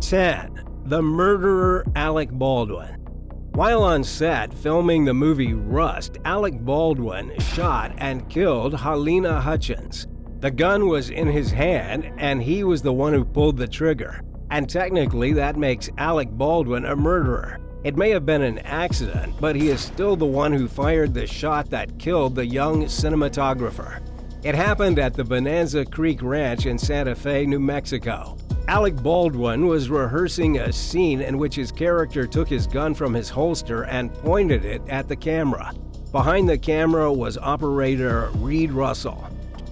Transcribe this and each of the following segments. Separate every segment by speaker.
Speaker 1: 10. The murderer Alec Baldwin. While on set filming the movie Rust, Alec Baldwin shot and killed Halyna Hutchins. The gun was in his hand, and he was the one who pulled the trigger. And technically, that makes Alec Baldwin a murderer. It may have been an accident, but he is still the one who fired the shot that killed the young cinematographer. It happened at the Bonanza Creek Ranch in Santa Fe, New Mexico. Alec Baldwin was rehearsing a scene in which his character took his gun from his holster and pointed it at the camera. Behind the camera was operator Reed Russell.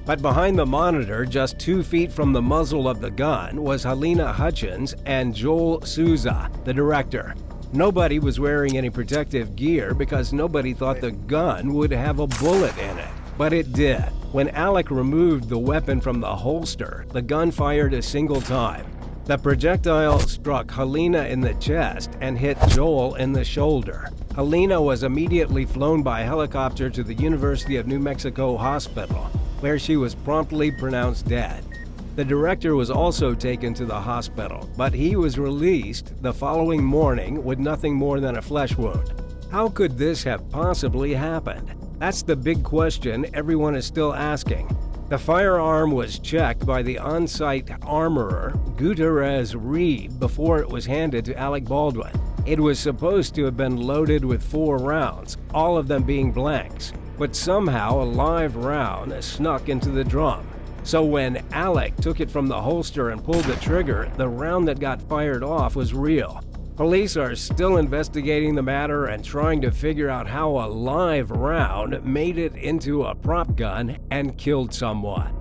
Speaker 1: But behind the monitor, just 2 feet from the muzzle of the gun, was Halyna Hutchins and Joel Souza, the director. Nobody was wearing any protective gear because nobody thought the gun would have a bullet in it. But it did. When Alec removed the weapon from the holster, the gun fired a single time. The projectile struck Halyna in the chest and hit Joel in the shoulder. Halyna was immediately flown by helicopter to the University of New Mexico Hospital, where she was promptly pronounced dead. The director was also taken to the hospital, but he was released the following morning with nothing more than a flesh wound. How could this have possibly happened? That's the big question everyone is still asking. The firearm was checked by the on-site armorer, Gutierrez Reed, before it was handed to Alec Baldwin. It was supposed to have been loaded with 4 rounds, all of them being blanks, but somehow a live round snuck into the drum. So when Alec took it from the holster and pulled the trigger, the round that got fired off was real. Police are still investigating the matter and trying to figure out how a live round made it into a prop gun and killed someone.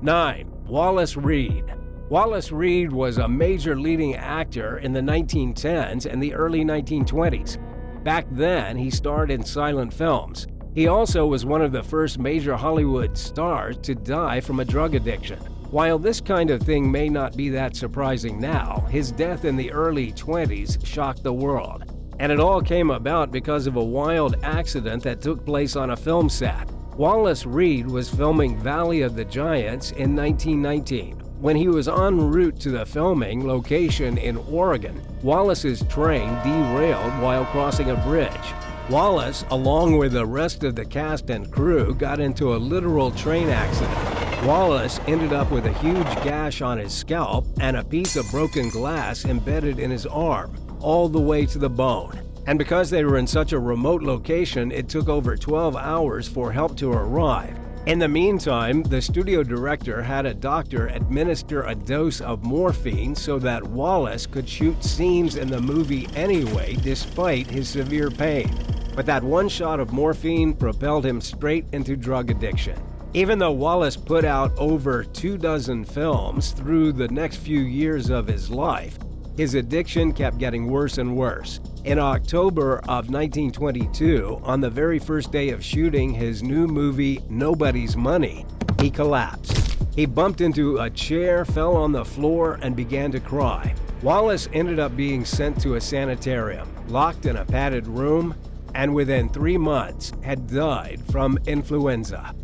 Speaker 1: 9. Wallace Reid. Wallace Reid was a major leading actor in the 1910s and the early 1920s. Back then, he starred in silent films. He also was one of the first major Hollywood stars to die from a drug addiction. While this kind of thing may not be that surprising now, his death in the early 20s shocked the world. And it all came about because of a wild accident that took place on a film set. Wallace Reid was filming Valley of the Giants in 1919. When he was en route to the filming location in Oregon, Wallace's train derailed while crossing a bridge. Wallace, along with the rest of the cast and crew, got into a literal train accident. Wallace ended up with a huge gash on his scalp and a piece of broken glass embedded in his arm, all the way to the bone. And because they were in such a remote location, it took over 12 hours for help to arrive. In the meantime, the studio director had a doctor administer a dose of morphine so that Wallace could shoot scenes in the movie anyway, despite his severe pain. But that one shot of morphine propelled him straight into drug addiction. Even though Wallace put out over 24 films through the next few years of his life, his addiction kept getting worse and worse. In October of 1922, on the very first day of shooting his new movie Nobody's Money, he collapsed. He bumped into a chair, fell on the floor, and began to cry. Wallace ended up being sent to a sanitarium, locked in a padded room, and within 3 months had died from influenza.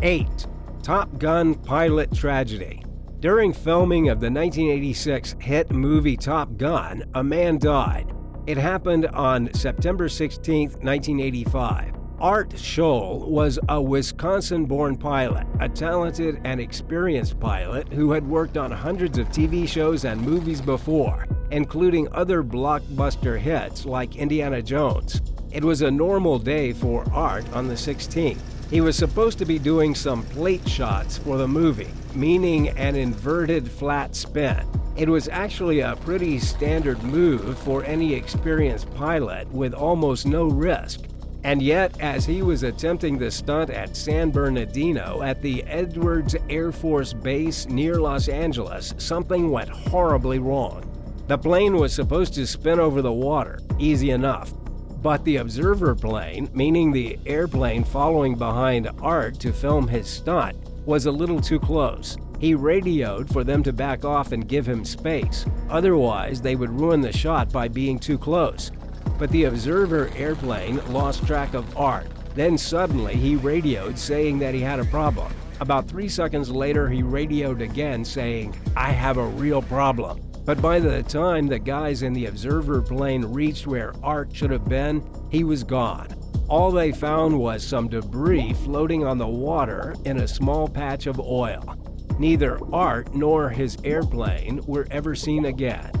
Speaker 1: 8. Top Gun pilot tragedy. During filming of the 1986 hit movie Top Gun, a man died. It happened on September 16, 1985. Art Scholl was a Wisconsin-born pilot, a talented and experienced pilot who had worked on hundreds of TV shows and movies before, including other blockbuster hits like Indiana Jones. It was a normal day for Art on the 16th. He was supposed to be doing some plate shots for the movie, meaning an inverted flat spin. It was actually a pretty standard move for any experienced pilot with almost no risk. And yet, as he was attempting the stunt at San Bernardino at the Edwards Air Force Base near Los Angeles, something went horribly wrong. The plane was supposed to spin over the water, easy enough. But the observer plane, meaning the airplane following behind Art to film his stunt, was a little too close. He radioed for them to back off and give him space. Otherwise, they would ruin the shot by being too close. But the observer airplane lost track of Art. Then suddenly he radioed saying that he had a problem. About 3 seconds later, he radioed again saying, "I have a real problem." But by the time the guys in the observer plane reached where Art should have been, he was gone. All they found was some debris floating on the water in a small patch of oil. Neither Art nor his airplane were ever seen again.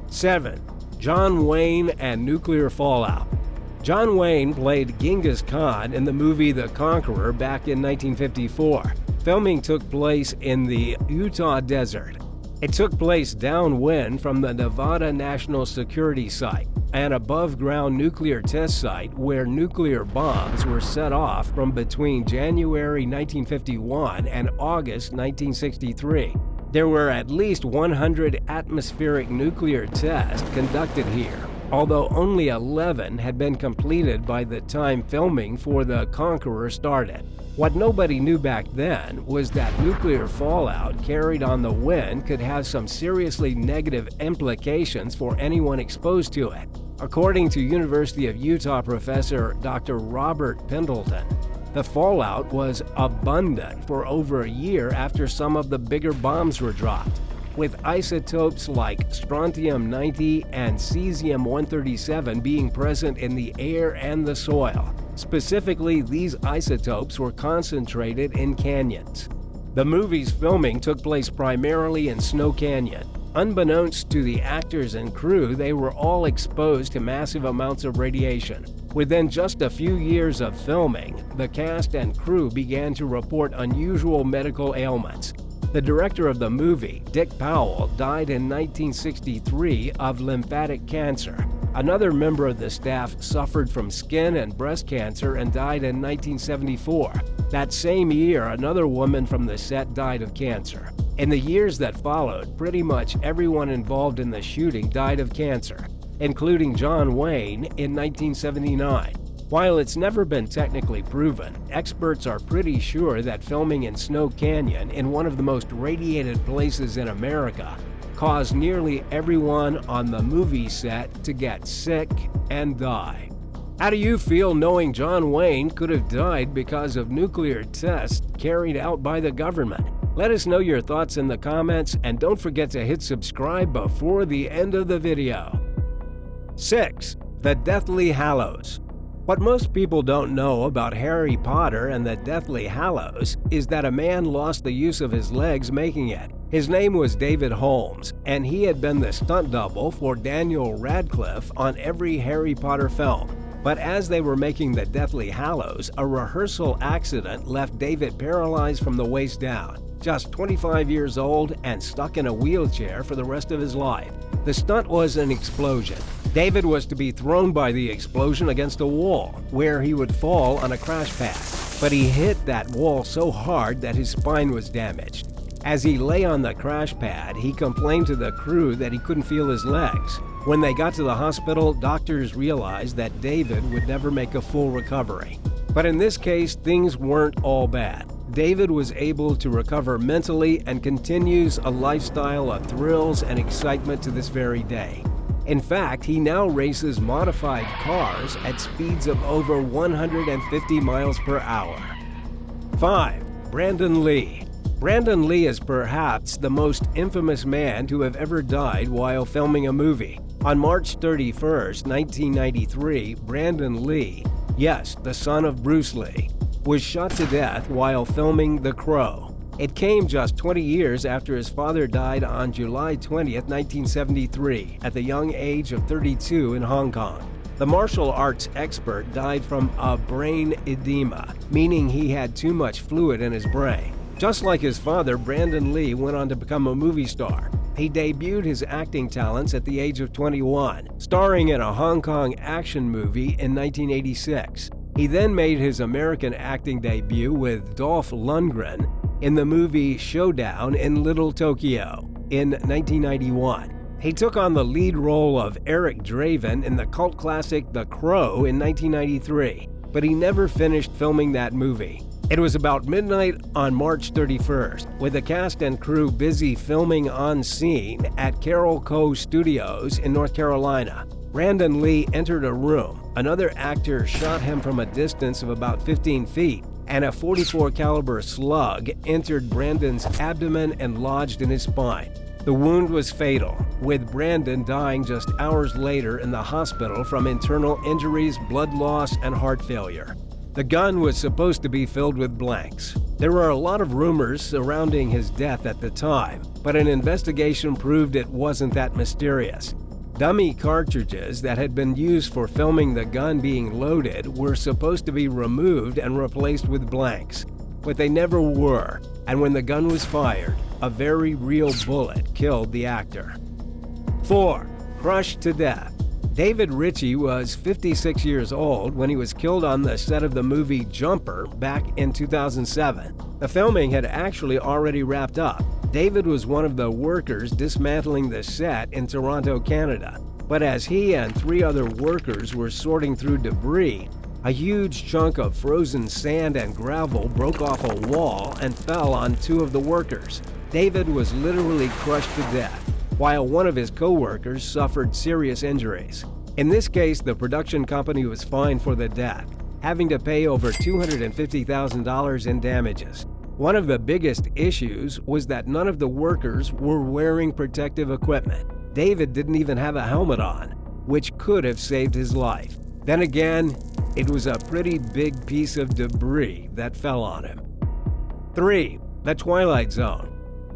Speaker 1: 7. John Wayne and nuclear fallout. John Wayne played Genghis Khan in the movie The Conqueror back in 1954. Filming took place in the Utah desert. It took place downwind from the Nevada National Security Site, an above-ground nuclear test site where nuclear bombs were set off from between January 1951 and August 1963. There were at least 100 atmospheric nuclear tests conducted here, although only 11 had been completed by the time filming for The Conqueror started. What nobody knew back then was that nuclear fallout carried on the wind could have some seriously negative implications for anyone exposed to it. According to University of Utah professor Dr. Robert Pendleton, the fallout was abundant for over a year after some of the bigger bombs were dropped, with isotopes like strontium-90 and cesium-137 being present in the air and the soil. Specifically, these isotopes were concentrated in canyons. The movie's filming took place primarily in Snow Canyon. Unbeknownst to the actors and crew, they were all exposed to massive amounts of radiation. Within just a few years of filming, the cast and crew began to report unusual medical ailments. The director of the movie, Dick Powell, died in 1963 of lymphatic cancer. Another member of the staff suffered from skin and breast cancer and died in 1974. That same year, another woman from the set died of cancer. In the years that followed, pretty much everyone involved in the shooting died of cancer, including John Wayne in 1979. While it's never been technically proven, experts are pretty sure that filming in Snow Canyon, in one of the most radiated places in America, caused nearly everyone on the movie set to get sick and die. How do you feel knowing John Wayne could have died because of nuclear tests carried out by the government? Let us know your thoughts in the comments, and don't forget to hit subscribe before the end of the video. 6. The Deathly Hallows. What most people don't know about Harry Potter and the Deathly Hallows is that a man lost the use of his legs making it. His name was David Holmes, and he had been the stunt double for Daniel Radcliffe on every Harry Potter film. But as they were making the Deathly Hallows, a rehearsal accident left David paralyzed from the waist down, just 25 years old and stuck in a wheelchair for the rest of his life. The stunt was an explosion. David was to be thrown by the explosion against a wall, where he would fall on a crash pad. But he hit that wall so hard that his spine was damaged. As he lay on the crash pad, he complained to the crew that he couldn't feel his legs. When they got to the hospital, doctors realized that David would never make a full recovery. But in this case, things weren't all bad. David was able to recover mentally and continues a lifestyle of thrills and excitement to this very day. In fact, he now races modified cars at speeds of over 150 miles per hour. 5. Brandon Lee. Brandon Lee is perhaps the most infamous man to have ever died while filming a movie. On March 31, 1993, Brandon Lee, yes, the son of Bruce Lee, was shot to death while filming The Crow. It came just 20 years after his father died on July 20, 1973, at the young age of 32 in Hong Kong. The martial arts expert died from a brain edema, meaning he had too much fluid in his brain. Just like his father, Brandon Lee went on to become a movie star. He debuted his acting talents at the age of 21, starring in a Hong Kong action movie in 1986. He then made his American acting debut with Dolph Lundgren in the movie Showdown in Little Tokyo in 1991. He took on the lead role of Eric Draven in the cult classic The Crow in 1993, but he never finished filming that movie. It was about midnight on March 31st, with the cast and crew busy filming on scene at Carroll Cove Studios in North Carolina. Brandon Lee entered a room. Another actor shot him from a distance of about 15 feet, and a .44 caliber slug entered Brandon's abdomen and lodged in his spine. The wound was fatal, with Brandon dying just hours later in the hospital from internal injuries, blood loss, and heart failure. The gun was supposed to be filled with blanks. There were a lot of rumors surrounding his death at the time, but an investigation proved it wasn't that mysterious. Dummy cartridges that had been used for filming the gun being loaded were supposed to be removed and replaced with blanks, but they never were, and when the gun was fired, a very real bullet killed the actor. 4. Crushed to death. David Ritchie was 56 years old when he was killed on the set of the movie Jumper back in 2007. The filming had actually already wrapped up. David was one of the workers dismantling the set in Toronto, Canada. But as he and 3 other workers were sorting through debris, a huge chunk of frozen sand and gravel broke off a wall and fell on 2 of the workers. David was literally crushed to death, while one of his co-workers suffered serious injuries. In this case, the production company was fined for the death, having to pay over $250,000 in damages. One of the biggest issues was that none of the workers were wearing protective equipment. David didn't even have a helmet on, which could have saved his life. Then again, it was a pretty big piece of debris that fell on him. 3. The Twilight Zone.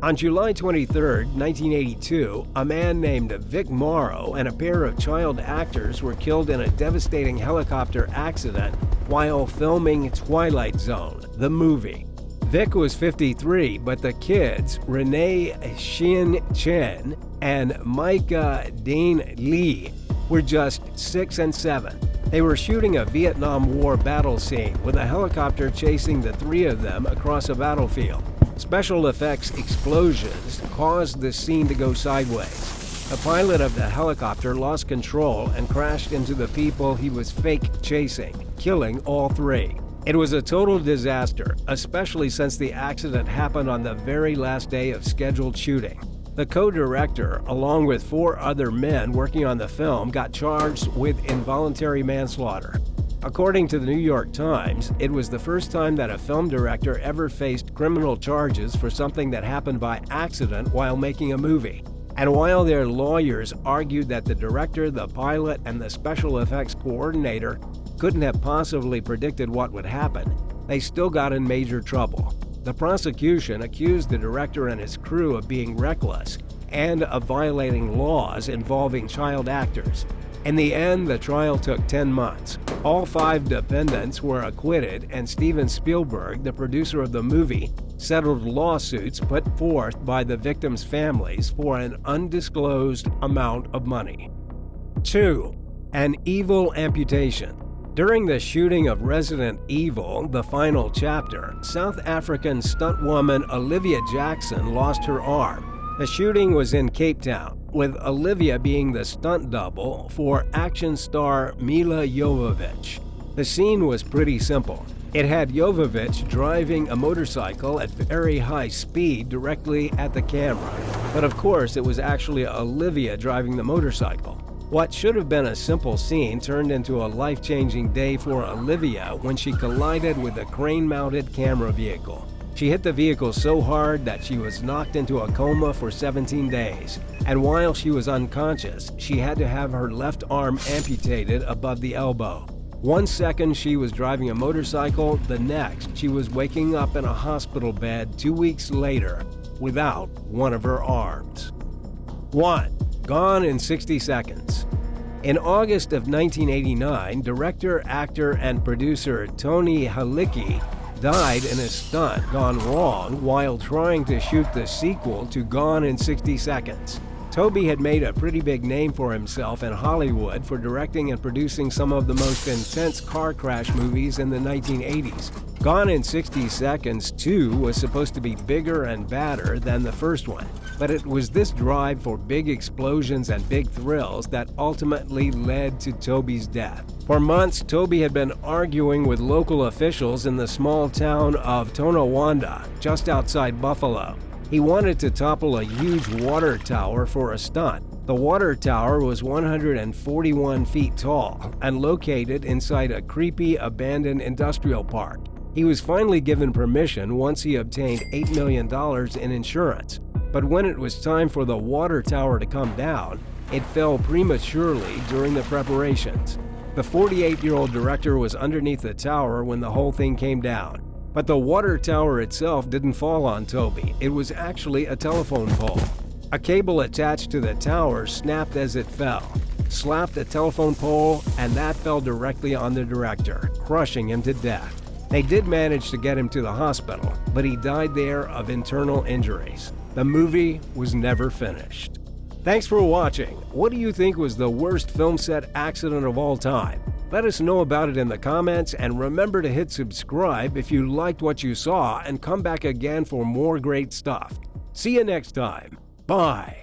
Speaker 1: On July 23, 1982, a man named Vic Morrow and a pair of child actors were killed in a devastating helicopter accident while filming Twilight Zone, the movie. Vic was 53, but the kids, Renee Shin Chen and Micah Dean Lee, were just 6 and 7. They were shooting a Vietnam War battle scene with a helicopter chasing the 3 of them across a battlefield. Special effects explosions caused the scene to go sideways. The pilot of the helicopter lost control and crashed into the people he was fake chasing, killing all 3. It was a total disaster, especially since the accident happened on the very last day of scheduled shooting. The co-director, along with 4 other men working on the film, got charged with involuntary manslaughter. According to the New York Times, it was the first time that a film director ever faced criminal charges for something that happened by accident while making a movie. And while their lawyers argued that the director, the pilot, and the special effects coordinator couldn't have possibly predicted what would happen, they still got in major trouble. The prosecution accused the director and his crew of being reckless and of violating laws involving child actors. In the end, the trial took 10 months. All 5 defendants were acquitted, and Steven Spielberg, the producer of the movie, settled lawsuits put forth by the victims' families for an undisclosed amount of money. 2. An evil amputation. During the shooting of Resident Evil, the final chapter, South African stuntwoman Olivia Jackson lost her arm. The shooting was in Cape Town, with Olivia being the stunt double for action star Mila Jovovich. The scene was pretty simple. It had Jovovich driving a motorcycle at very high speed directly at the camera. But of course, it was actually Olivia driving the motorcycle. What should have been a simple scene turned into a life-changing day for Olivia when she collided with a crane-mounted camera vehicle. She hit the vehicle so hard that she was knocked into a coma for 17 days. And while she was unconscious, she had to have her left arm amputated above the elbow. 1 second she was driving a motorcycle, the next she was waking up in a hospital bed 2 weeks later without one of her arms. 1. Gone in 60 seconds. In August of 1989, director, actor, and producer Tony Halicki died in a stunt gone wrong while trying to shoot the sequel to Gone in 60 Seconds. Toby had made a pretty big name for himself in Hollywood for directing and producing some of the most intense car crash movies in the 1980s. Gone in 60 Seconds 2 was supposed to be bigger and badder than the first one, but it was this drive for big explosions and big thrills that ultimately led to Toby's death. For months, Toby had been arguing with local officials in the small town of Tonawanda, just outside Buffalo. He wanted to topple a huge water tower for a stunt. The water tower was 141 feet tall and located inside a creepy, abandoned industrial park. He was finally given permission once he obtained $8 million in insurance. but when it was time for the water tower to come down, it fell prematurely during the preparations. The 48-year-old director was underneath the tower when the whole thing came down. But the water tower itself didn't fall on Toby. It was actually a telephone pole. A cable attached to the tower snapped as it fell, slapped the telephone pole, and that fell directly on the director, crushing him to death. They did manage to get him to the hospital, but he died there of internal injuries. The movie was never finished. Thanks for watching. What do you think was the worst film set accident of all time? Let us know about it in the comments, and remember to hit subscribe if you liked what you saw, and come back again for more great stuff. See you next time. Bye.